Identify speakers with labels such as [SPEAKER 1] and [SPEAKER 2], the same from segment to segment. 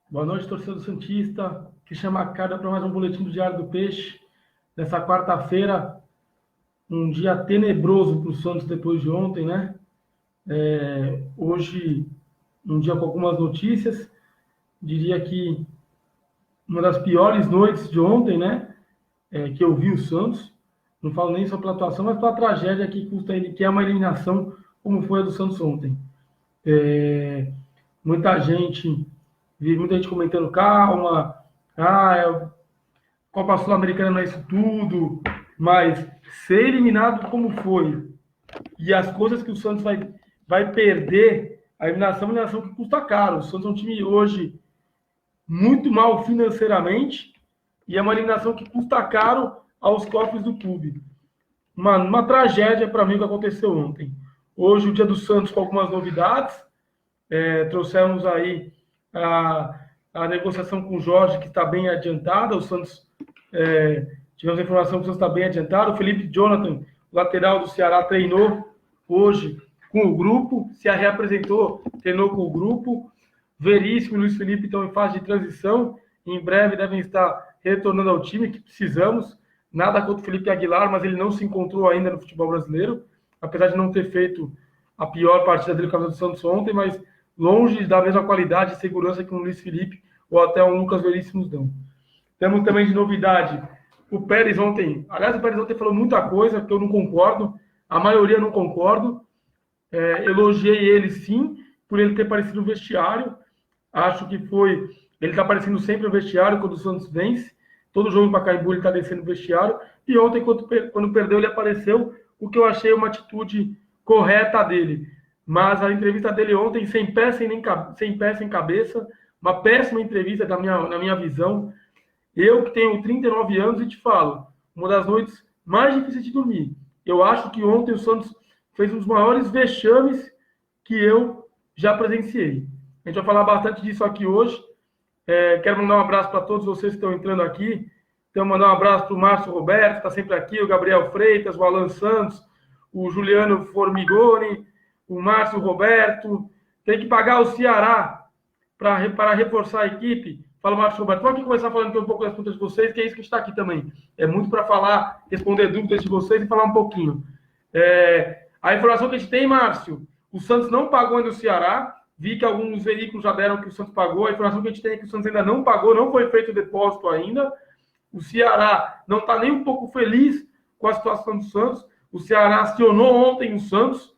[SPEAKER 1] Boa noite, torcedor santista, que chama a cada para mais um boletim do Diário do Peixe. Nessa quarta-feira, um dia tenebroso para o Santos depois de ontem, né? Hoje, um dia com algumas notícias. Diria que uma das piores noites de ontem, né? Que eu vi o Santos. Não falo nem só pela atuação, mas pela tragédia que custa ele, que é uma eliminação, como foi a do Santos ontem. É, muita gente, vi muita gente comentando, calma, Copa Sul-Americana não é isso tudo, mas ser eliminado como foi e as coisas que o Santos vai perder, a eliminação é uma eliminação que custa caro. O Santos é um time hoje muito mal financeiramente e é uma eliminação que custa caro aos cofres do clube. Uma tragédia para mim o que aconteceu ontem. Hoje, o dia do Santos com algumas novidades. Trouxemos aí a negociação com o Jorge, que está bem adiantada. O Santos, tivemos a informação que o Santos está bem adiantado. O Felipe Jonathan, lateral do Ceará, treinou hoje com o grupo, se reapresentou, treinou com o grupo. Veríssimo e Luiz Felipe estão em fase de transição. Em breve devem estar retornando ao time, que precisamos. Nada contra o Felipe Aguilar, mas ele não se encontrou ainda no futebol brasileiro, apesar de não ter feito a pior partida dele com a do Santos ontem, mas longe da mesma qualidade e segurança que o Luiz Felipe ou até o Lucas Veríssimo dão. Temos também de novidade o Pérez ontem. Aliás, o Pérez ontem falou muita coisa que eu não concordo, a maioria não concordo. Elogiei ele sim, por ele ter aparecido no vestiário. Acho que foi. Ele está aparecendo sempre no vestiário quando o Santos vence. Todo jogo em Pacaembu ele está descendo no vestiário. E ontem, quando perdeu, ele apareceu, o que eu achei uma atitude correta dele. Mas a entrevista dele ontem, sem pé, sem cabeça, uma péssima entrevista na minha visão. Eu que tenho 39 anos e te falo, uma das noites mais difíceis de dormir. Eu acho que ontem o Santos fez um dos maiores vexames que eu já presenciei. A gente vai falar bastante disso aqui hoje. Quero mandar um abraço para todos vocês que estão entrando aqui. Então, mandar um abraço para o Márcio Roberto, que está sempre aqui, o Gabriel Freitas, o Alan Santos, o Juliano Formigoni, o Márcio Roberto. Tem que pagar o Ceará para reforçar a equipe. Fala, Márcio Roberto. Vamos aqui começar falando um pouco das perguntas de vocês, que é isso que está aqui também. É muito para falar, responder dúvidas de vocês e falar um pouquinho. A informação que a gente tem, Márcio, o Santos não pagou ainda o Ceará. Vi que alguns veículos já deram que o Santos pagou. A informação que a gente tem é que o Santos ainda não pagou, não foi feito o depósito ainda. O Ceará não está nem um pouco feliz com a situação do Santos. O Ceará acionou ontem o Santos,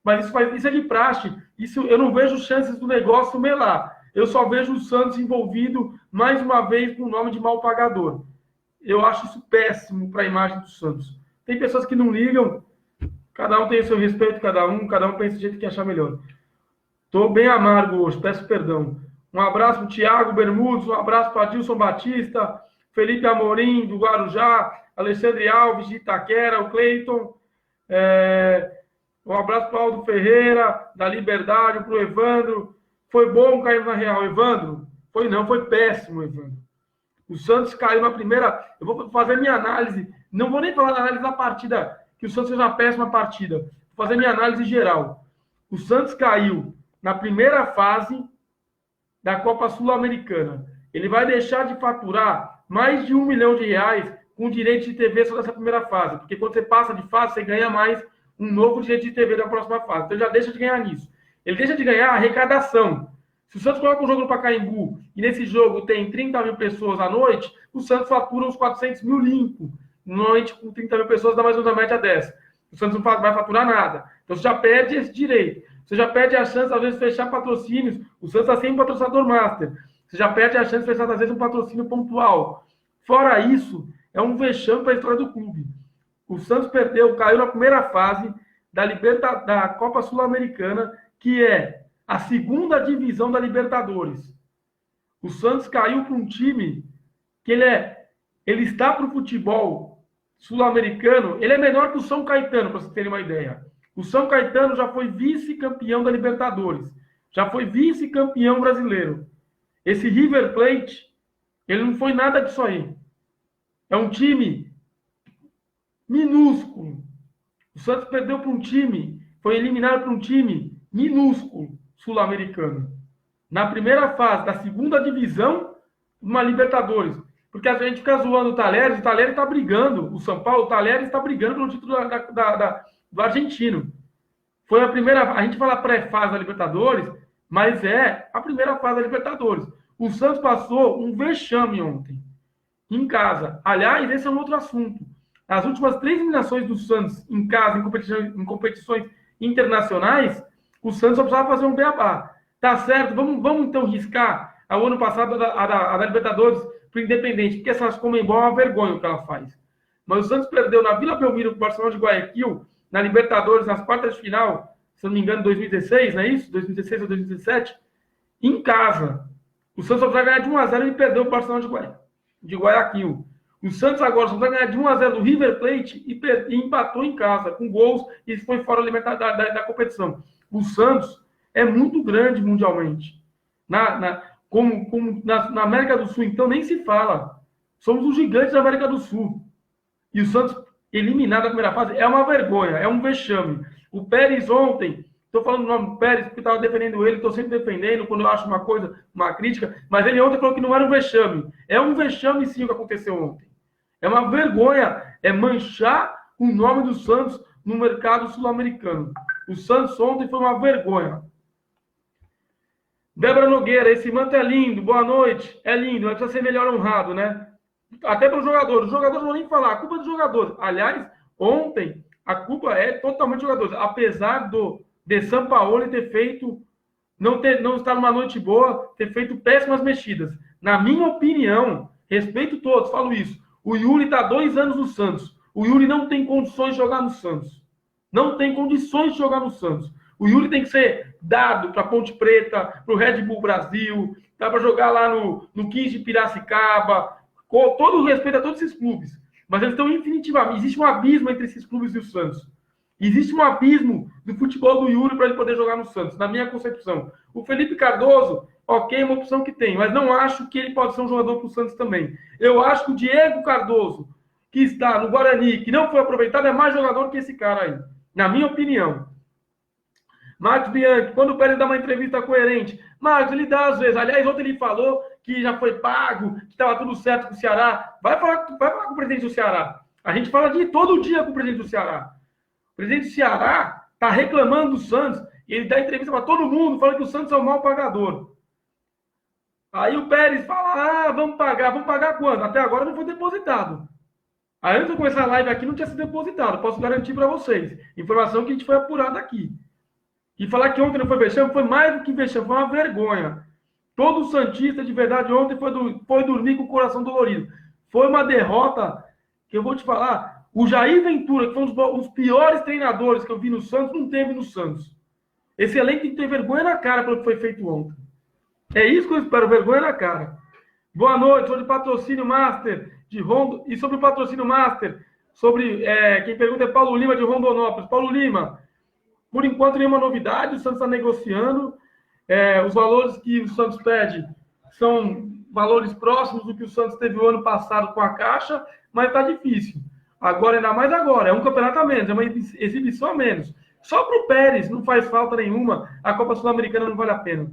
[SPEAKER 1] mas isso é de praxe. Isso, eu não vejo chances do negócio melar. Eu só vejo o Santos envolvido, mais uma vez, com o nome de mal pagador. Eu acho isso péssimo para a imagem do Santos. Tem pessoas que não ligam, cada um tem o seu respeito, cada um pensa do jeito que achar melhor. Estou bem amargo hoje, peço perdão. Um abraço para o Thiago Bermudes, um abraço para Adilson Batista, Felipe Amorim, do Guarujá, Alexandre Alves, de Itaquera, o Cleiton. Um abraço para o Aldo Ferreira, da Liberdade, para o Evandro. Foi bom cair na Real, Evandro? Foi péssimo, Evandro. O Santos caiu na primeira. Eu vou fazer minha análise. Não vou nem falar da análise da partida, que o Santos fez uma péssima partida. Vou fazer minha análise geral. O Santos caiu na primeira fase da Copa Sul-Americana. Ele vai deixar de faturar mais de R$1 milhão com direito de TV só nessa primeira fase. Porque quando você passa de fase, você ganha mais um novo direito de TV da próxima fase. Então, ele já deixa de ganhar nisso. Ele deixa de ganhar a arrecadação. Se o Santos coloca um jogo no Pacaembu e nesse jogo tem 30 mil pessoas à noite, o Santos fatura uns 400 mil limpo. Normalmente, com 30 mil pessoas, dá mais ou menos a média dessa. O Santos não vai faturar nada. Então, você já perde esse direito. Você já perde a chance, às vezes, de fechar patrocínios. O Santos está sem um patrocinador master. Você já perde a chance de fechar, às vezes, um patrocínio pontual. Fora isso, é um vexame para a história do clube. O Santos caiu na primeira fase da Copa Sul-Americana, que é a segunda divisão da Libertadores. O Santos caiu para um time que ele está para o futebol sul-americano, ele é menor que o São Caetano, para vocês terem uma ideia. O São Caetano já foi vice-campeão da Libertadores, já foi vice-campeão brasileiro. Esse River Plate, ele não foi nada disso aí. É um time minúsculo. O Santos perdeu para um time, foi eliminado para um time minúsculo sul-americano. na primeira fase da segunda divisão, uma Libertadores. Porque a gente fica zoando o Talheres está brigando, o São Paulo, o Talheres está brigando pelo título do argentino. Foi a primeira, a gente fala pré-fase da Libertadores, mas é a primeira fase da Libertadores. O Santos passou um vexame ontem, em casa. Aliás, esse é um outro assunto. As últimas 3 eliminações do Santos em casa, em competições internacionais, o Santos só precisava fazer um beabá. Tá certo, vamos então riscar o ano passado a da Libertadores para o Independente, porque essas Conmebol é uma vergonha o que ela faz. Mas o Santos perdeu na Vila Belmiro com o Barcelona de Guayaquil, na Libertadores, nas quartas de final, se não me engano, 2016, não é isso? 2016 ou 2017, em casa. O Santos só vai ganhar de 1-0 e perdeu o Barcelona de Guayaquil. O Santos agora só vai ganhar de 1-0 do River Plate e empatou em casa, com gols, e foi fora da competição. O Santos é muito grande mundialmente. Na América do Sul, então, nem se fala. Somos os gigantes da América do Sul. E o Santos, eliminado na primeira fase, é uma vergonha, é um vexame. O Pérez ontem, estou falando o nome do Pérez porque estava defendendo ele, estou sempre defendendo quando eu acho uma coisa, uma crítica, mas ele ontem falou que não era um vexame. É um vexame sim o que aconteceu ontem. É uma vergonha, é manchar o nome do Santos no mercado sul-americano. O Santos ontem foi uma vergonha. Débora Nogueira, esse manto é lindo, boa noite. É lindo, mas precisa ser melhor honrado, né? Até para os jogadores. Os jogadores não vão nem falar, a culpa é dos jogadores. Aliás, ontem, a culpa é totalmente dos jogadores. Apesar de Sampaoli ter feito, não estar numa noite boa, ter feito péssimas mexidas. Na minha opinião, respeito todos, falo isso. O Yuri está 2 anos no Santos. O Yuri não tem condições de jogar no Santos. Não tem condições de jogar no Santos. O Yuri tem que ser dado para Ponte Preta, para o Red Bull Brasil, dá para jogar lá no 15 de Piracicaba, com todo o respeito a todos esses clubes. Mas eles estão infinitivamente. Existe um abismo entre esses clubes e o Santos. Existe um abismo do futebol do Yuri para ele poder jogar no Santos, na minha concepção. O Felipe Cardoso, ok, é uma opção que tem, mas não acho que ele pode ser um jogador para o Santos também. Eu acho que o Diego Cardoso, que está no Guarani, que não foi aproveitado, é mais jogador que esse cara aí, na minha opinião. Marcos Bianchi, quando o Pérez dá uma entrevista coerente, Marcos, ele dá às vezes. Aliás, ontem ele falou que já foi pago, que estava tudo certo com o Ceará. Vai falar com o presidente do Ceará. A gente fala todo dia com o presidente do Ceará. O presidente do Ceará está reclamando do Santos e ele dá entrevista para todo mundo, falando que o Santos é um mau pagador. Aí o Pérez fala, vamos pagar quando? Até agora não foi depositado. Aí antes de começar a live aqui não tinha sido depositado, posso garantir para vocês. Informação que a gente foi apurada aqui. E falar que ontem não foi vexame, foi mais do que vexame, foi uma vergonha. Todo santista de verdade ontem foi dormir com o coração dolorido. Foi uma derrota que eu vou te falar. O Jair Ventura, que foi um dos piores treinadores que eu vi no Santos, não teve no Santos. Esse elenco tem que ter vergonha na cara pelo que foi feito ontem. É isso que eu espero, vergonha na cara. Boa noite, sobre patrocínio Master de Rondo. E sobre o patrocínio Master, quem pergunta é Paulo Lima de Rondonópolis. Paulo Lima, por enquanto nenhuma novidade, o Santos está negociando. Os valores que o Santos pede são valores próximos do que o Santos teve o ano passado com a Caixa, mas está difícil. Agora, ainda mais agora, é um campeonato a menos, é uma exibição a menos. Só para o Pérez não faz falta nenhuma, a Copa Sul-Americana não vale a pena.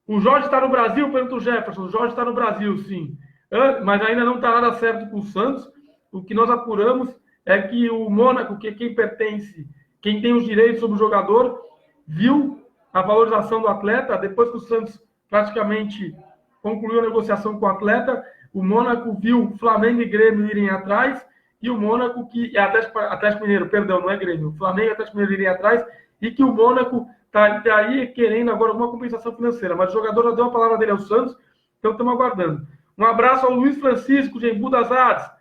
[SPEAKER 1] O Jorge está no Brasil? Pergunta o Jefferson. O Jorge está no Brasil, sim. Mas ainda não está nada certo com o Santos. O que nós apuramos é que o Mônaco, que é quem pertence, quem tem os direitos sobre o jogador, viu a valorização do atleta. Depois que o Santos praticamente concluiu a negociação com o atleta, o Mônaco viu Flamengo e Grêmio irem atrás, e o Mônaco, que é Atlético Mineiro, perdão, não é Grêmio, Flamengo e Atlético Mineiro irem atrás, e que o Mônaco está aí querendo agora alguma compensação financeira. Mas o jogador já deu a palavra dele ao Santos, então estamos aguardando. Um abraço ao Luiz Francisco, de Embu das Artes.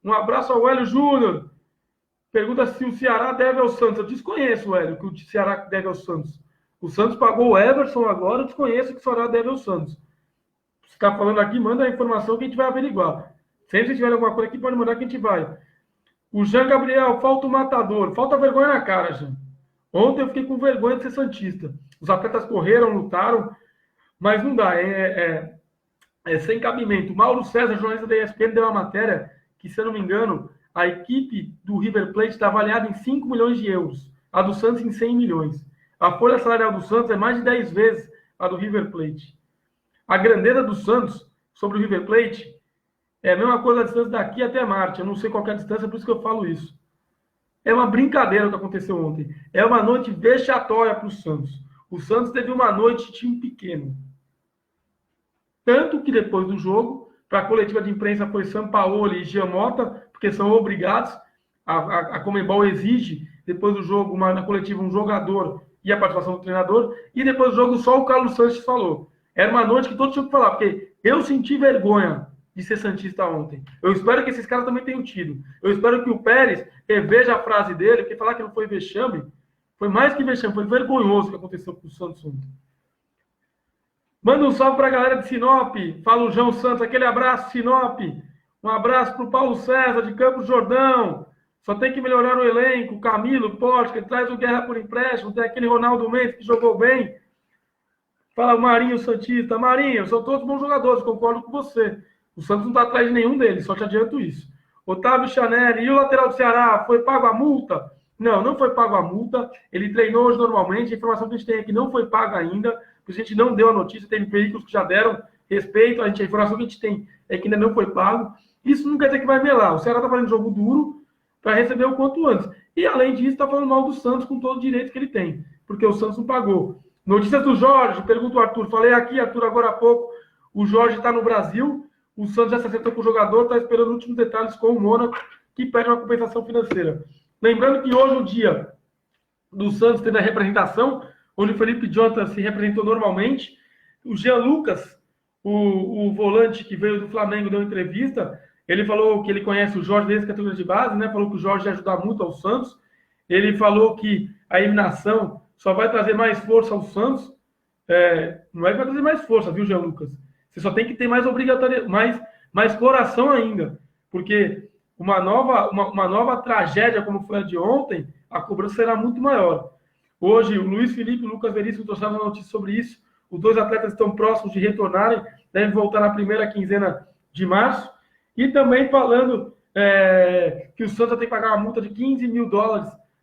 [SPEAKER 1] Um abraço ao Hélio Júnior. Pergunta se o Ceará deve ao Santos. Eu desconheço, Hélio, que o Ceará deve ao Santos. O Santos pagou o Everson agora, eu desconheço que o Ceará deve ao Santos. Se está falando aqui, manda a informação que a gente vai averiguar. Sempre se tiver alguma coisa aqui, pode mandar que a gente vai. O Jean Gabriel, falta o matador. Falta vergonha na cara, Jean. Ontem eu fiquei com vergonha de ser santista. Os atletas correram, lutaram, mas não dá. É sem cabimento. O Mauro César, jornalista da ESPN, deu uma matéria que, se eu não me engano, a equipe do River Plate está avaliada em 5 milhões de euros. A do Santos em 100 milhões. A folha salarial do Santos é mais de 10 vezes a do River Plate. A grandeza do Santos sobre o River Plate é a mesma coisa a distância daqui até Marte. Eu não sei qual é a distância, por isso que eu falo isso. É uma brincadeira o que aconteceu ontem. É uma noite vexatória para o Santos. O Santos teve uma noite de time pequeno. Tanto que depois do jogo, para a coletiva de imprensa foi Sampaoli e Giamota, porque são obrigados. A Conmebol exige, depois do jogo, na coletiva, um jogador e a participação do treinador. E depois do jogo, só o Carlos Sanches falou. Era uma noite que todos tinham que falar, porque eu senti vergonha de ser santista ontem. Eu espero que esses caras também tenham tido. Eu espero que o Pérez reveja a frase dele, porque falar que não foi vexame, foi mais que vexame, foi vergonhoso o que aconteceu com o Santos ontem. Manda um salve para a galera de Sinop. Fala o João Santos, aquele abraço, Sinop. Um abraço para o Paulo César, de Campos Jordão. Só tem que melhorar o elenco. Camilo, Porsche, que traz o Guerra por empréstimo. Tem aquele Ronaldo Mendes que jogou bem. Fala o Marinho Santista. Marinho, são todos bons jogadores, concordo com você. O Santos não está atrás de nenhum deles, só te adianto isso. Otávio Chanelli, e o lateral do Ceará, foi pago a multa? Não, não foi pago a multa. Ele treinou hoje normalmente. A informação que a gente tem é que não foi paga ainda, porque a gente não deu a notícia. Tem veículos que já deram respeito. A informação que a gente tem é que ainda não foi pago. Isso não quer dizer que vai melar. O Ceará está fazendo jogo duro para receber o quanto antes. E, além disso, está falando mal do Santos com todo o direito que ele tem, porque o Santos não pagou. Notícias do Jorge, pergunta o Arthur. Falei aqui, Arthur, agora há pouco. O Jorge está no Brasil. O Santos já se acertou com o jogador, está esperando últimos detalhes com o Mônaco, que pede uma compensação financeira. Lembrando que hoje, o dia do Santos, teve a representação, onde o Felipe Jonathan se representou normalmente. O Jean Lucas, o volante que veio do Flamengo, deu entrevista. Ele falou que ele conhece o Jorge desde a categoria de base, né? Falou que o Jorge ia ajudar muito ao Santos. Ele falou que a eliminação só vai trazer mais força ao Santos. Não é que vai trazer mais força, viu, Jean Lucas? Você só tem que ter mais obrigatoriedade, mais coração ainda. Porque uma nova tragédia, como foi a de ontem, a cobrança será muito maior. Hoje, o Luiz Felipe e o Lucas Veríssimo trouxeram uma notícia sobre isso. Os dois atletas estão próximos de retornarem, devem voltar na primeira quinzena de março. E também falando que o Santos tem que pagar uma multa de $15 mil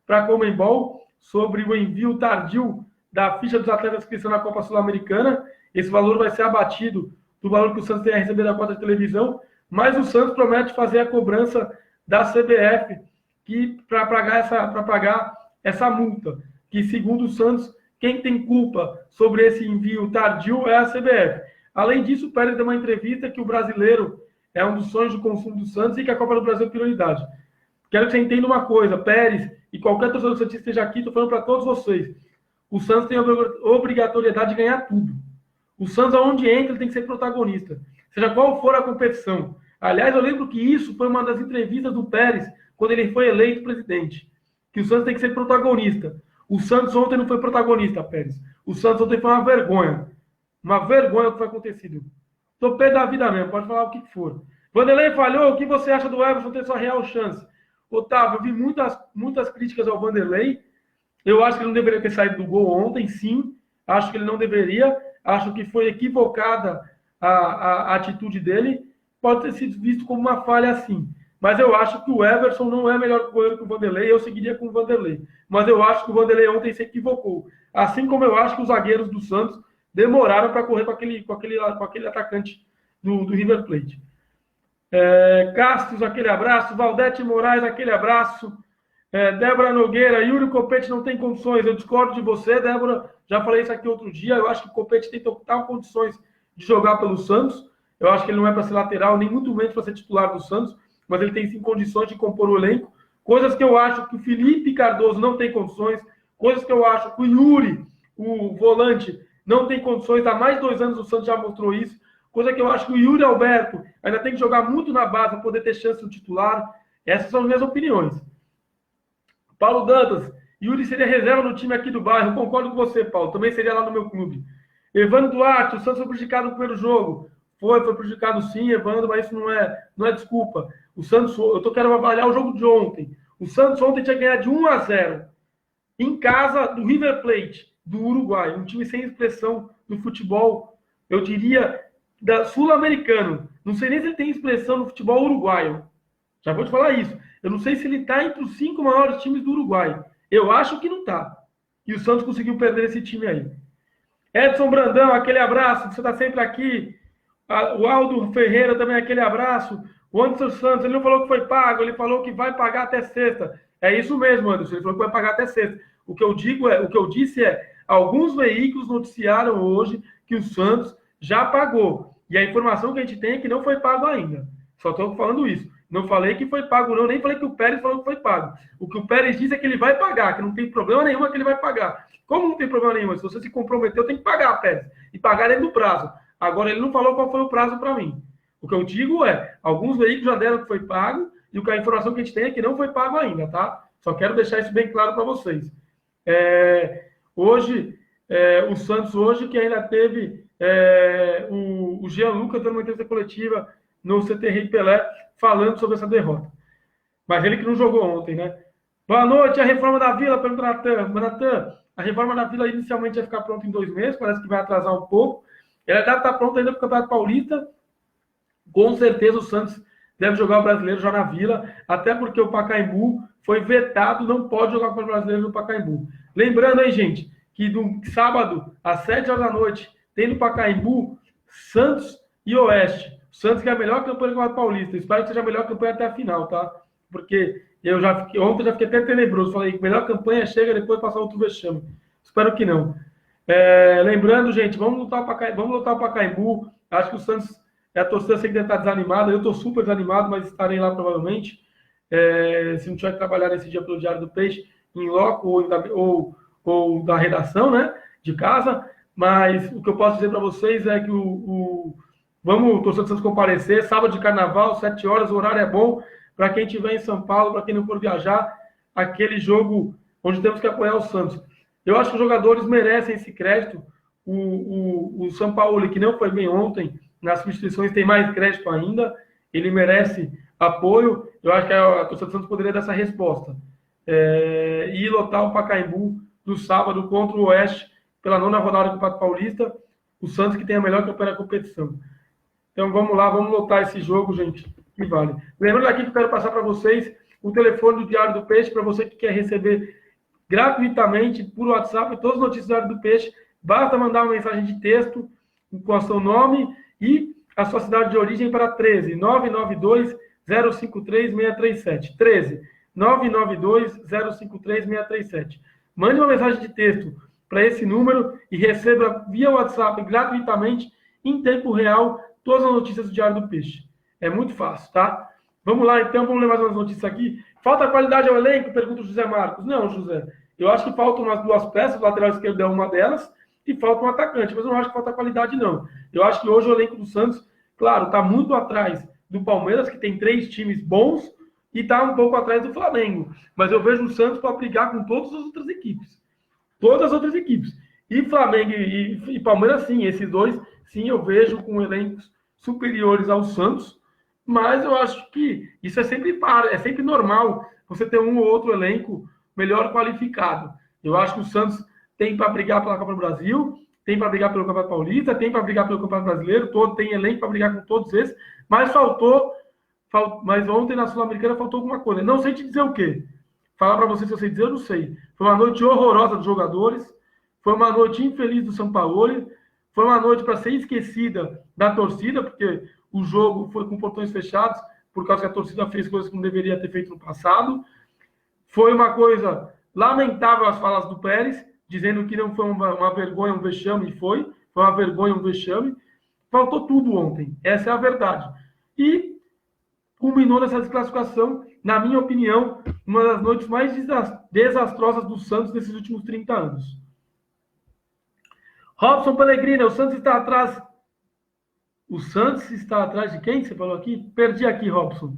[SPEAKER 1] para a Conmebol sobre o envio tardio da ficha dos atletas que estão na Copa Sul-Americana. Esse valor vai ser abatido do valor que o Santos tem a receber da cota de televisão, mas o Santos promete fazer a cobrança da CBF para pagar essa multa, que segundo o Santos, quem tem culpa sobre esse envio tardio é a CBF. Além disso, o Pérez deu uma entrevista que o brasileiro é um dos sonhos de consumo do Santos e que a Copa do Brasil é prioridade. Quero que você entenda uma coisa, Pérez e qualquer torcedor do Santos que esteja aqui, estou falando para todos vocês, o Santos tem a obrigatoriedade de ganhar tudo. O Santos, aonde entra, ele tem que ser protagonista, seja qual for a competição. Aliás, eu lembro que isso foi uma das entrevistas do Pérez, quando ele foi eleito presidente, que o Santos tem que ser protagonista. O Santos ontem não foi protagonista, Pérez. O Santos ontem foi uma vergonha. Uma vergonha o que foi acontecido. Estou pé da vida mesmo, pode falar o que for. Vanderlei falhou, o que você acha do Everson ter sua real chance? Otávio, eu vi muitas críticas ao Vanderlei. Eu acho que ele não deveria ter saído do gol ontem, sim. Acho que ele não deveria. Acho que foi equivocada a atitude dele. Pode ter sido visto como uma falha, sim. Mas eu acho que o Everson não é melhor goleiro que o Vanderlei. Eu seguiria com o Vanderlei. Mas eu acho que o Vanderlei ontem se equivocou. Assim como eu acho que os zagueiros do Santos demoraram para correr com aquele atacante do River Plate. Castos, aquele abraço. Valdete Moraes, aquele abraço. Débora Nogueira, Yuri Copete não tem condições. Eu discordo de você, Débora. Já falei isso aqui outro dia. Eu acho que o Copete tem total condições de jogar pelo Santos. Eu acho que ele não é para ser lateral, nem muito menos para ser titular do Santos. Mas ele tem sim condições de compor o elenco. Coisas que eu acho que o Felipe Cardoso não tem condições. Coisas que eu acho que o Yuri, o volante, não tem condições. Há mais de 2 anos o Santos já mostrou isso. Coisa que eu acho que o Yuri Alberto ainda tem que jogar muito na base para poder ter chance no titular. Essas são as minhas opiniões. Paulo Dantas, Yuri seria reserva no time aqui do bairro. Concordo com você, Paulo. Também seria lá no meu clube. Evandro Duarte, o Santos foi prejudicado no primeiro jogo. Foi prejudicado sim, Evandro, mas isso não é desculpa. O Santos, eu quero avaliar o jogo de ontem. O Santos ontem tinha que ganhar de 1-0 em casa do River Plate, do Uruguai. Um time sem expressão no futebol, eu diria, sul-americano. Não sei nem se ele tem expressão no futebol uruguaio. Já vou te falar isso. Eu não sei se ele está entre os 5 maiores times do Uruguai. Eu acho que não está. E o Santos conseguiu perder esse time aí. Edson Brandão, aquele abraço, você está sempre aqui. O Aldo Ferreira também, aquele abraço. O Anderson Santos, ele não falou que foi pago, ele falou que vai pagar até sexta. É isso mesmo, Anderson, ele falou que vai pagar até sexta. O que eu disse é, alguns veículos noticiaram hoje que o Santos já pagou. E a informação que a gente tem é que não foi pago ainda. Só estou falando isso. Não falei que foi pago, não. Nem falei que o Pérez falou que foi pago. O que o Pérez disse é que ele vai pagar, que não tem problema nenhum, é que ele vai pagar. Como não tem problema nenhum? Se você se comprometeu, tem que pagar, Pérez. E pagar dentro do prazo. Agora, ele não falou qual foi o prazo para mim. O que eu digo é, alguns veículos já deram que foi pago, e a informação que a gente tem é que não foi pago ainda, tá? Só quero deixar isso bem claro para vocês. Hoje, o Santos hoje, que ainda teve o Jean Lucas dando uma entrevista coletiva no CT Rei Pelé, falando sobre essa derrota. Mas ele que não jogou ontem, né? Boa noite, a reforma da Vila, pergunta Natan. Natan, a reforma da Vila inicialmente ia ficar pronta em 2 meses, parece que vai atrasar um pouco. Ela deve estar pronta ainda para o Campeonato Paulista. Com certeza o Santos deve jogar o Brasileiro já na Vila, até porque o Pacaembu foi vetado, não pode jogar com o Brasileiro no Pacaembu. Lembrando aí, gente, que no sábado, às 7 horas da noite, tem no Pacaembu Santos e Oeste. O Santos que é a melhor campanha do Campeonato Paulista. Espero que seja a melhor campanha até a final, tá? Porque ontem já fiquei até tenebroso. Falei que a melhor campanha chega depois de passar outro vexame. Espero que não. Lembrando, gente, vamos lutar o Pacaembu. Acho que o Santos, a torcida sempre deve estar desanimada. Eu estou super desanimado, mas estarei lá provavelmente. Se não tiver que trabalhar nesse dia pelo Diário do Peixe, em loco ou da redação, né? De casa. Mas o que eu posso dizer para vocês é que vamos, torcedor do Santos, comparecer. Sábado de carnaval, 7 horas, o horário é bom. Para quem estiver em São Paulo, para quem não for viajar, aquele jogo onde temos que apoiar o Santos. Eu acho que os jogadores merecem esse crédito. O São Paulo, que não foi bem ontem, nas substituições tem mais crédito ainda. Ele merece apoio. Eu acho que a torcida do Santos poderia dar essa resposta. E lotar o Pacaembu no sábado contra o Oeste, pela 9ª rodada do Campeonato Paulista. O Santos que tem a melhor campanha da competição. Então vamos lá, vamos lotar esse jogo, gente. Que vale. Lembrando aqui que eu quero passar para vocês o telefone do Diário do Peixe, para você que quer receber gratuitamente por WhatsApp todas as notícias do Diário do Peixe. Basta mandar uma mensagem de texto com o seu nome e a sua cidade de origem para 13 992 053 637. 13 992 053 637. Mande uma mensagem de texto para esse número e receba via WhatsApp gratuitamente, em tempo real, todas as notícias do Diário do Peixe. É muito fácil, tá? Vamos lá, então, vamos ler mais umas notícias aqui. Falta qualidade ao elenco? Pergunta o José Marcos. Não, José. Eu acho que faltam umas 2 peças, o lateral esquerdo é uma delas, e falta um atacante, mas eu não acho que falta qualidade, não. Eu acho que hoje o elenco do Santos, claro, está muito atrás do Palmeiras, que tem 3 times bons, e está um pouco atrás do Flamengo. Mas eu vejo o Santos para brigar com todas as outras equipes. Todas as outras equipes. E Flamengo e Palmeiras, sim, esses dois, sim, eu vejo com elencos superiores ao Santos. Mas eu acho que isso é sempre normal você ter um ou outro elenco melhor qualificado. Eu acho que o Santos tem para brigar pela Copa do Brasil, tem para brigar pelo Campeonato Paulista, tem para brigar pelo Campeonato Brasileiro, tem elenco para brigar com todos esses, mas mas ontem na Sul-Americana faltou alguma coisa. Não sei te dizer o quê. Falar para você se eu sei dizer, eu não sei. Foi uma noite horrorosa dos jogadores, foi uma noite infeliz do São Paulo, foi uma noite para ser esquecida da torcida, porque o jogo foi com portões fechados, por causa que a torcida fez coisas que não deveria ter feito no passado. Foi uma coisa lamentável as falas do Pérez, dizendo que não foi uma vergonha, um vexame, e foi uma vergonha, um vexame. Faltou tudo ontem, essa é a verdade. E culminou nessa desclassificação, na minha opinião, uma das noites mais desastrosas do Santos nesses últimos 30 anos. Robson Pellegrini, o Santos está atrás. O Santos está atrás de quem? Você falou aqui? Perdi aqui, Robson.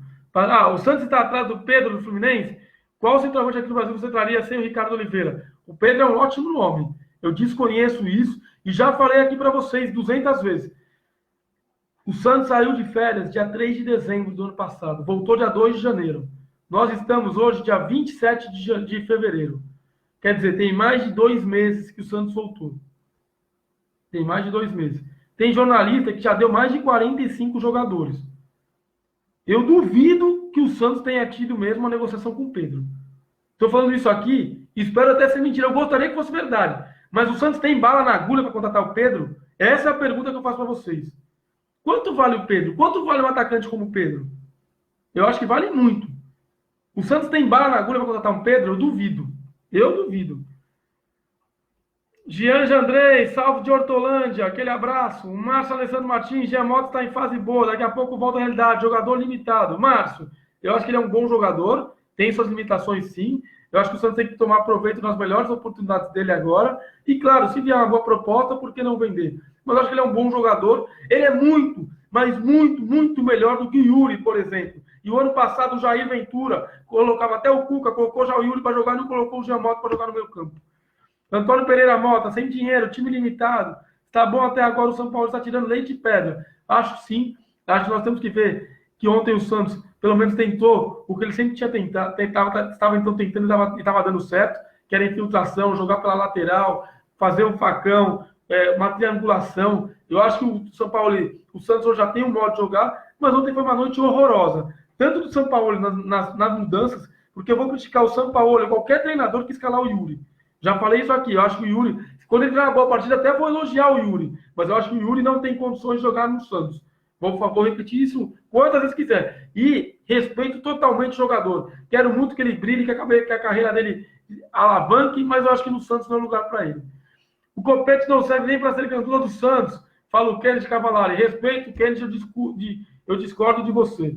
[SPEAKER 1] O Santos está atrás do Pedro do Fluminense? Qual centroavante aqui no Brasil você traria sem o Ricardo Oliveira? O Pedro é um ótimo nome. Eu desconheço isso e já falei aqui para vocês 200 vezes. O Santos saiu de férias dia 3 de dezembro do ano passado. Voltou dia 2 de janeiro. Nós estamos hoje dia 27 de fevereiro. Quer dizer, tem mais de 2 meses que o Santos voltou. Tem mais de 2 meses. Tem jornalista que já deu mais de 45 jogadores. Eu duvido que o Santos tenha tido mesmo uma negociação com o Pedro. Estou falando isso aqui, espero até ser mentira. Eu gostaria que fosse verdade. Mas o Santos tem bala na agulha para contratar o Pedro? Essa é a pergunta que eu faço para vocês. Quanto vale o Pedro? Quanto vale um atacante como o Pedro? Eu acho que vale muito. O Santos tem bala na agulha para contratar um Pedro? Eu duvido. Eu duvido. Jean Andrei, salve de Hortolândia, aquele abraço. O Márcio Alessandro Martins, Giamotto está em fase boa, daqui a pouco volta à realidade, jogador limitado. Márcio, eu acho que ele é um bom jogador, tem suas limitações sim. Eu acho que o Santos tem que tomar proveito das melhores oportunidades dele agora. E claro, se vier uma boa proposta, por que não vender? Mas eu acho que ele é um bom jogador. Ele é muito, mas muito, muito melhor do que o Yuri, por exemplo. E o ano passado o Jair Ventura colocava até o Cuca, colocou já o Yuri para jogar e não colocou o Giamotto para jogar no meio campo. Antônio Pereira Mota, sem dinheiro, time limitado. Está bom até agora, o São Paulo está tirando leite e pedra. Acho sim. Acho que nós temos que ver que ontem o Santos, pelo menos, tentou o que ele sempre tinha tentado, estava então tentando e estava dando certo, que era infiltração, jogar pela lateral, fazer um facão, uma triangulação. Eu acho que o Santos hoje já tem um modo de jogar, mas ontem foi uma noite horrorosa. Tanto do São Paulo nas mudanças, porque eu vou criticar o São Paulo, qualquer treinador que escalar o Yuri. Já falei isso aqui, eu acho que o Yuri, quando ele treinar uma boa partida, até vou elogiar o Yuri, mas eu acho que o Yuri não tem condições de jogar no Santos. Vou repetir isso quantas vezes quiser. E respeito totalmente o jogador. Quero muito que ele brilhe, que a carreira dele alavanque, mas eu acho que no Santos não é lugar para ele. O Copete não serve nem para ser cantor do Santos. Fala o Kennedy Cavalari. Respeito, Kennedy, eu discordo de você.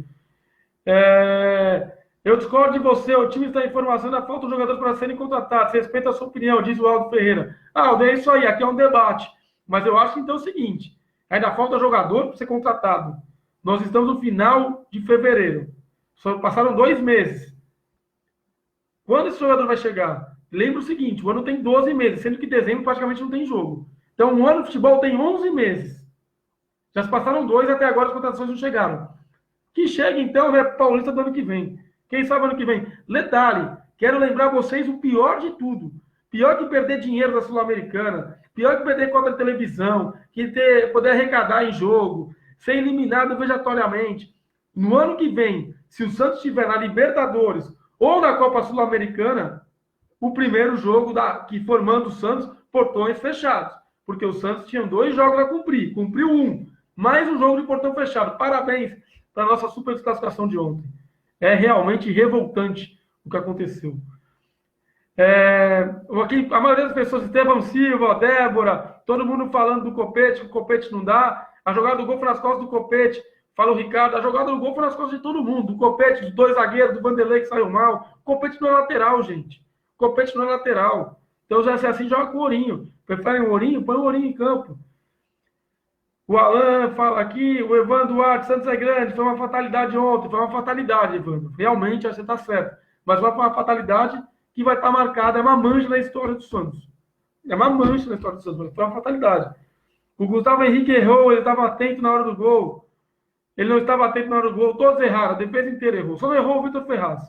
[SPEAKER 1] Eu discordo de você, o time está em formação, ainda falta os jogadores para serem contratados. Respeito a sua opinião, diz o Aldo Ferreira. Aldo, é isso aí, aqui é um debate. Mas eu acho então o seguinte, ainda falta jogador para ser contratado. Nós estamos no final de fevereiro. Só passaram 2 meses. Quando esse jogador vai chegar? Lembra o seguinte, o ano tem 12 meses, sendo que dezembro praticamente não tem jogo. Então, um ano de futebol tem 11 meses. Já se passaram 2, até agora as contratações não chegaram. Que chegue, então, é Paulista do ano que vem. Quem sabe ano que vem? Detalhe, quero lembrar vocês o pior de tudo. Pior que perder dinheiro da Sul-Americana, pior que perder cota de televisão, que poder arrecadar em jogo, ser eliminado obrigatoriamente. No ano que vem, se o Santos estiver na Libertadores ou na Copa Sul-Americana, o primeiro jogo que formando o Santos, portões fechados. Porque o Santos tinha 2 jogos a cumprir. Cumpriu 1, mais um jogo de portão fechado. Parabéns para a nossa super desclassificação de ontem. É realmente revoltante o que aconteceu. Aqui, a maioria das pessoas, Estevão Silva, Débora, todo mundo falando do Copete, que o Copete não dá. A jogada do gol foi nas costas do Copete, fala o Ricardo. A jogada do gol foi nas costas de todo mundo. Do Copete, dos 2 zagueiros, do Vanderlei que saiu mal. O Copete não é lateral, gente. O Copete não é lateral. Então, já se assim, joga com o Ourinho. Preferem o Ourinho? Põe o Ourinho em campo. O Alan fala aqui, o Evandro Duarte, Santos é grande, foi uma fatalidade ontem, foi uma fatalidade, Evandro. Realmente, você está certo. Mas vai uma fatalidade que vai estar marcada, é uma mancha na história do Santos. É uma mancha na história do Santos, mas foi uma fatalidade. O Gustavo Henrique errou, ele estava atento na hora do gol. Ele não estava atento na hora do gol, todos erraram, a defesa inteira errou. Só não errou o Vitor Ferraz.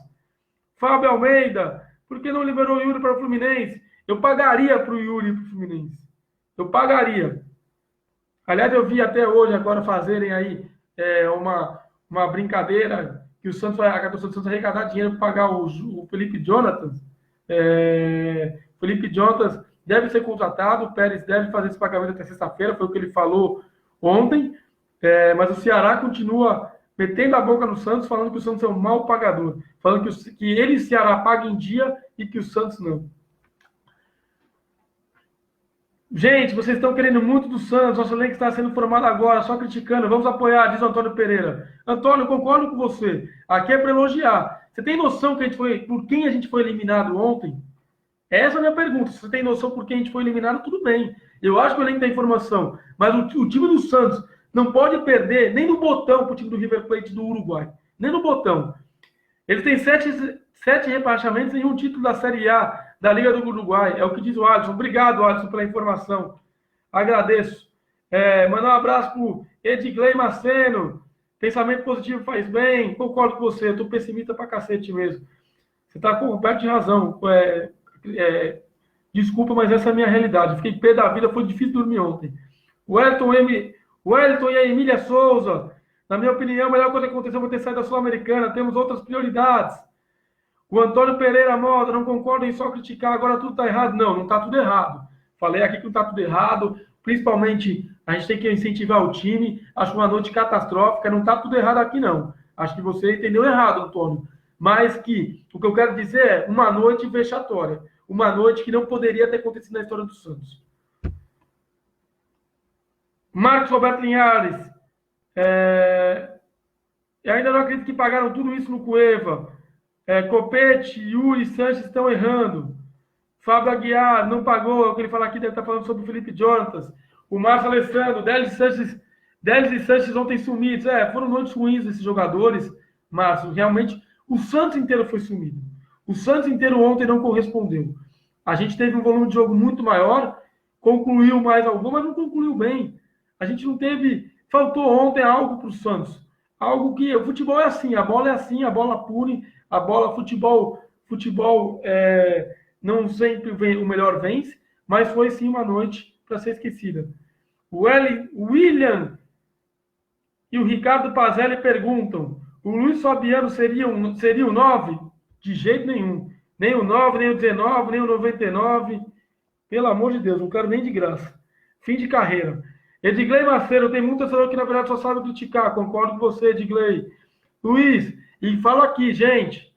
[SPEAKER 1] Fábio Almeida, por que não liberou o Yuri para o Fluminense? Eu pagaria para o Yuri e para o Fluminense. Eu pagaria. Aliás, eu vi até hoje agora fazerem aí uma brincadeira que o Santos vai arrecadar dinheiro para pagar o Felipe Jonathan. Felipe Jonathan deve ser contratado, o Pérez deve fazer esse pagamento até sexta-feira, foi o que ele falou ontem, mas o Ceará continua metendo a boca no Santos, falando que o Santos é um mau pagador, falando que ele, Ceará, paga em dia e que o Santos não. Gente, vocês estão querendo muito do Santos, nosso elenco está sendo formado agora, só criticando, vamos apoiar, diz o Antônio Pereira. Antônio, concordo com você, aqui é para elogiar. Você tem noção por quem a gente foi eliminado ontem? Essa é a minha pergunta, se você tem noção por quem a gente foi eliminado, tudo bem. Eu acho que o elenco tem informação, mas o time do Santos não pode perder nem no botão para o time do River Plate do Uruguai, nem no botão. Eles têm 7 rebaixamentos e 1 título da Série A da Liga do Uruguai. É o que diz o Alisson. Obrigado, Alisson, pela informação. Agradeço. Mandar um abraço para o Edgley Maceno. Pensamento positivo faz bem. Concordo com você. Eu estou pessimista pra cacete mesmo. Você está coberto de razão. Desculpa, mas essa é a minha realidade. Fiquei pé da vida. Foi difícil dormir ontem. O Wellington e a Emília Souza. Na minha opinião, a melhor coisa que aconteceu foi ter saído da Sul-Americana. Temos outras prioridades. O Antônio Pereira Moda, não concordo em só criticar, agora tudo está errado. Não está tudo errado. Falei aqui que não está tudo errado. Principalmente, a gente tem que incentivar o time. Acho uma noite catastrófica. Não está tudo errado aqui, não. Acho que você entendeu errado, Antônio. Mas que o que eu quero dizer é uma noite vexatória. Uma noite que não poderia ter acontecido na história do Santos. Marcos Roberto Linhares. Eu ainda não acredito que pagaram tudo isso no Cueva. Copete, Yuri, Sanches estão errando. Fábio Aguiar não pagou. É o que ele fala aqui, deve estar falando sobre o Felipe Jonatas. O Márcio Alessandro, Délis e Sanches ontem sumidos. Foram noites ruins desses jogadores, Márcio. Realmente, o Santos inteiro foi sumido. O Santos inteiro ontem não correspondeu. A gente teve um volume de jogo muito maior, concluiu mais algum, mas não concluiu bem. A gente não teve... Faltou ontem algo para o Santos. Algo que... O futebol é assim, a bola é assim, a bola pune, a bola... Futebol não sempre o melhor vence, mas foi sim uma noite para ser esquecida. O William e o Ricardo Pazelli perguntam: o Luiz Fabiano seria o 9? De jeito nenhum. Nem o 9, nem o 19, nem o 99. Pelo amor de Deus, não quero nem de graça. Fim de carreira. Edgley Macedo, tem muito torcedor que na verdade só sabe criticar. Concordo com você, Edgley. Luiz, e falo aqui, gente.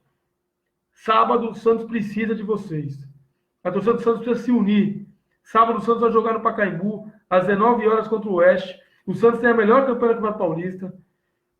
[SPEAKER 1] Sábado o Santos precisa de vocês. A torcida do Santos precisa se unir. Sábado o Santos vai jogar no Pacaembu, às 19 horas contra o Oeste. O Santos tem a melhor campanha do Campeonato Paulista.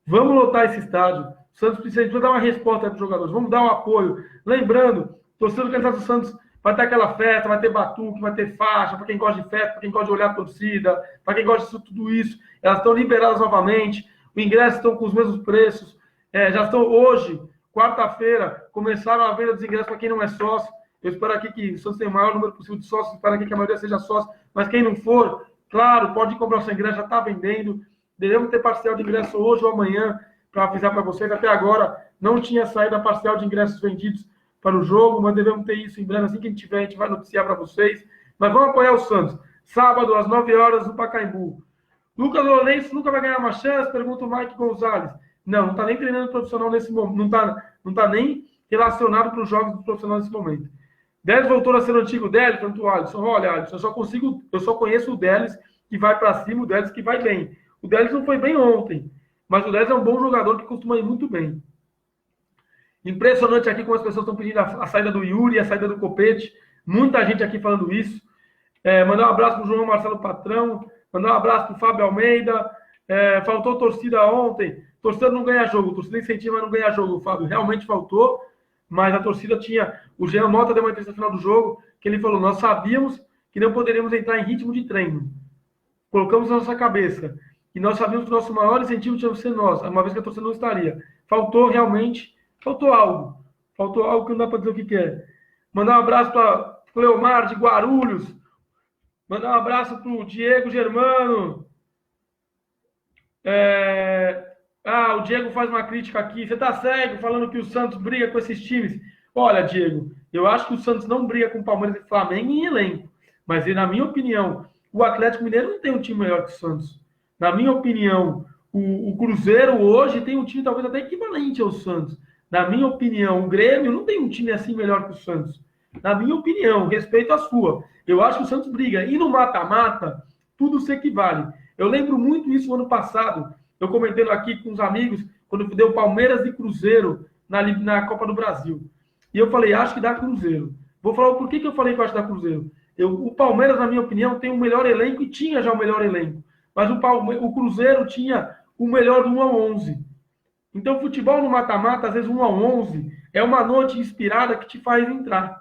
[SPEAKER 1] Vamos lotar esse estádio. O Santos precisa dar uma resposta para os jogadores. Vamos dar um apoio. Lembrando, torcedor do Santos vai ter aquela festa, vai ter batuque, vai ter faixa, para quem gosta de festa, para quem gosta de olhar a torcida, para quem gosta de tudo isso. Elas estão liberadas novamente. Os ingressos estão com os mesmos preços. Já estão hoje, quarta-feira, começaram a venda dos ingressos para quem não é sócio. Eu espero aqui que o Santos tenha o maior número possível de sócios. Espero aqui que a maioria seja sócio. Mas quem não for, claro, pode comprar o seu ingresso, já está vendendo. Devemos ter parcial de ingresso hoje ou amanhã, para avisar para vocês. Até agora não tinha saído a parcial de ingressos vendidos para o jogo, mas devemos ter isso em breve. Assim que a gente tiver, a gente vai noticiar para vocês. Mas vamos apoiar o Santos. Sábado, às 9 horas, no Pacaembu. Lucas Lourenço nunca vai ganhar uma chance? Pergunta o Mike Gonzalez. Não está nem treinando profissional nesse momento. Não tá nem relacionado para os jogos do profissional nesse momento. Délis voltou a ser o antigo Délis, tanto o Alisson. Olha, Alisson, eu só conheço o Délis que vai para cima, o Délis que vai bem. O Délis não foi bem ontem, mas o Délis é um bom jogador que costuma ir muito bem. Impressionante aqui como as pessoas estão pedindo a saída do Yuri, a saída do Copete. Muita gente aqui falando isso. Mandar um abraço para o João Marcelo Patrão, mandar um abraço para o Fábio Almeida. Faltou torcida ontem. Torcida não ganha jogo, torcida incentiva, mas não ganha jogo, Fábio. Realmente faltou. Mas a torcida tinha... O Jean Mota deu uma entrevista no final do jogo, que ele falou: nós sabíamos que não poderíamos entrar em ritmo de treino. Colocamos na nossa cabeça. E nós sabíamos que o nosso maior incentivo tinha que ser nós, uma vez que a torcida não estaria. Faltou realmente... Faltou algo. Faltou algo que não dá para dizer o que é. Mandar um abraço para o Cleomar de Guarulhos. Mandar um abraço para o Diego Germano. O Diego faz uma crítica aqui. Você está cego falando que o Santos briga com esses times. Olha, Diego, eu acho que o Santos não briga com o Palmeiras e Flamengo em elenco. Mas, na minha opinião, o Atlético Mineiro não tem um time melhor que o Santos. Na minha opinião, o Cruzeiro hoje tem um time talvez até equivalente ao Santos. Na minha opinião, o Grêmio não tem um time assim melhor que o Santos. Na minha opinião, respeito a sua. Eu acho que o Santos briga. E no mata-mata, tudo se equivale. Eu lembro muito isso no ano passado. Eu comentando aqui com os amigos, quando deu Palmeiras e Cruzeiro na Copa do Brasil. E eu falei, acho que dá Cruzeiro. Vou falar por que eu falei que eu acho que dá Cruzeiro. O Palmeiras, na minha opinião, tem o melhor elenco e tinha já o melhor elenco. Mas o Cruzeiro tinha o melhor do 1 a 11. Então, futebol no mata-mata, às vezes 1 a 11, é uma noite inspirada que te faz entrar.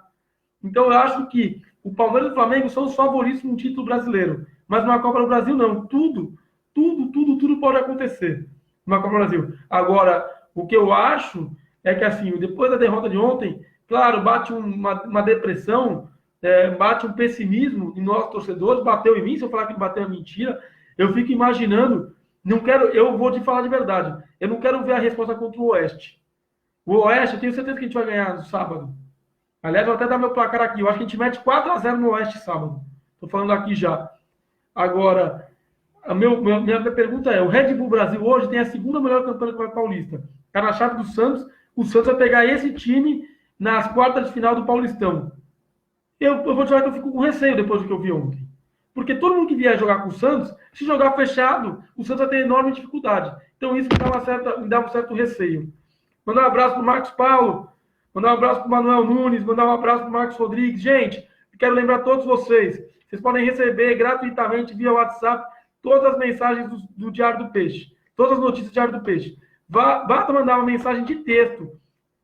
[SPEAKER 1] Então, eu acho que o Palmeiras e o Flamengo são os favoritos no título brasileiro. Mas na Copa do Brasil, não. Tudo pode acontecer na Copa do Brasil. Agora, o que eu acho é que, assim, depois da derrota de ontem, claro, bate uma depressão, bate um pessimismo em nós, torcedores, bateu em mim. Se eu falar que bateu é mentira, eu fico imaginando... Eu vou te falar de verdade. Eu não quero ver a resposta contra o Oeste. O Oeste, eu tenho certeza que a gente vai ganhar no sábado. Aliás, eu vou até dar meu placar aqui. Eu acho que a gente mete 4-0 no Oeste sábado. Estou falando aqui já. Agora, minha pergunta é: o Red Bull Brasil hoje tem a segunda melhor campanha do Campeonato Paulista. Está na chave do Santos. O Santos vai pegar esse time nas quartas de final do Paulistão. Eu vou te falar que eu fico com receio depois do que eu vi ontem. Porque todo mundo que vier jogar com o Santos, se jogar fechado, o Santos vai ter enorme dificuldade. Então isso me dá um certo receio. Mandar um abraço para o Marcos Paulo, mandar um abraço para o Manuel Nunes, mandar um abraço para o Marcos Rodrigues. Gente, quero lembrar a todos vocês, vocês podem receber gratuitamente via WhatsApp todas as mensagens do Diário do Peixe, todas as notícias do Diário do Peixe. Basta mandar uma mensagem de texto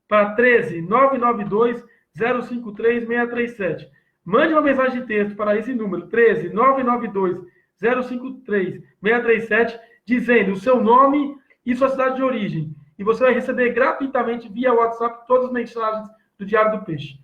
[SPEAKER 1] para 13 992 053 637. Mande uma mensagem de texto para esse número, 13 992 053 637, dizendo o seu nome e sua cidade de origem. E você vai receber gratuitamente via WhatsApp todas as mensagens do Diário do Peixe.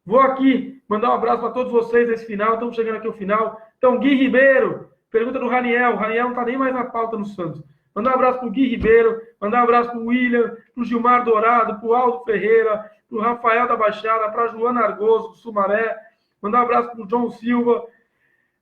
[SPEAKER 1] Vou aqui mandar um abraço para todos vocês nesse final. Estamos chegando aqui ao final. Então, Gui Ribeiro, pergunta do Raniel. O Raniel não está nem mais na pauta no Santos. Mandar um abraço para o Gui Ribeiro, mandar um abraço para o William, para o Gilmar Dourado, para o Aldo Ferreira, para o Rafael da Baixada, para a Joana Argoso, do Sumaré. Mandar um abraço para o João Silva.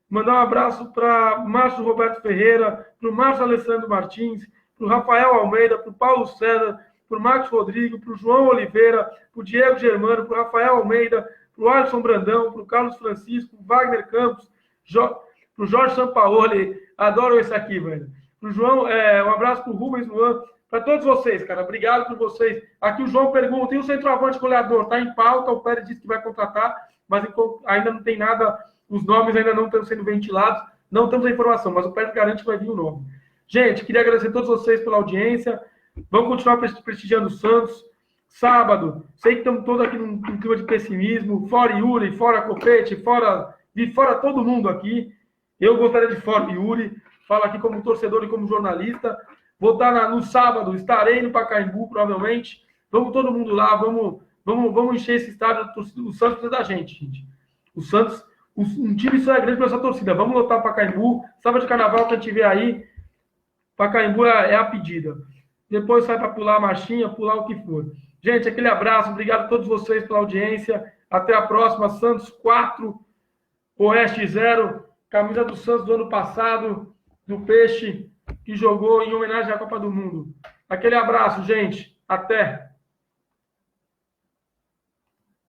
[SPEAKER 1] Mandar um abraço para Márcio Roberto Ferreira, para o Márcio Alessandro Martins, para o Rafael Almeida, para o Paulo César, para o Marcos Rodrigo, para o João Oliveira, para o Diego Germano, para o Rafael Almeida, para o Alisson Brandão, para o Carlos Francisco, Wagner Campos, para o Jorge Sampaoli. Adoro esse aqui, velho. Para o João, um abraço para o Rubens Luan, para todos vocês, cara. Obrigado por vocês. Aqui o João pergunta, e o centroavante goleador? Está em pauta, o Pérez disse que vai contratar, mas ainda não tem nada, os nomes ainda não estão sendo ventilados, não temos a informação, mas o Pérez garante que vai vir o nome. Gente, queria agradecer a todos vocês pela audiência. Vamos continuar prestigiando o Santos. Sábado, sei que estamos todos aqui num clima de pessimismo. Fora Yuri, fora Copete, fora todo mundo aqui. Eu gostaria de fora Yuri. Falo aqui como torcedor e como jornalista. Vou estar no sábado, estarei no Pacaembu, provavelmente. Vamos todo mundo lá, vamos encher esse estádio. O Santos precisa da gente. O Santos, um time só é grande para essa torcida. Vamos lotar o Pacaembu. Sábado de carnaval que a gente vê aí. Pacaembu é a pedida. Depois sai para pular a marchinha, pular o que for. Gente, aquele abraço. Obrigado a todos vocês pela audiência. Até a próxima. Santos 4, Oeste 0. Camisa do Santos do ano passado, do Peixe, que jogou em homenagem à Copa do Mundo. Aquele abraço, gente. Até.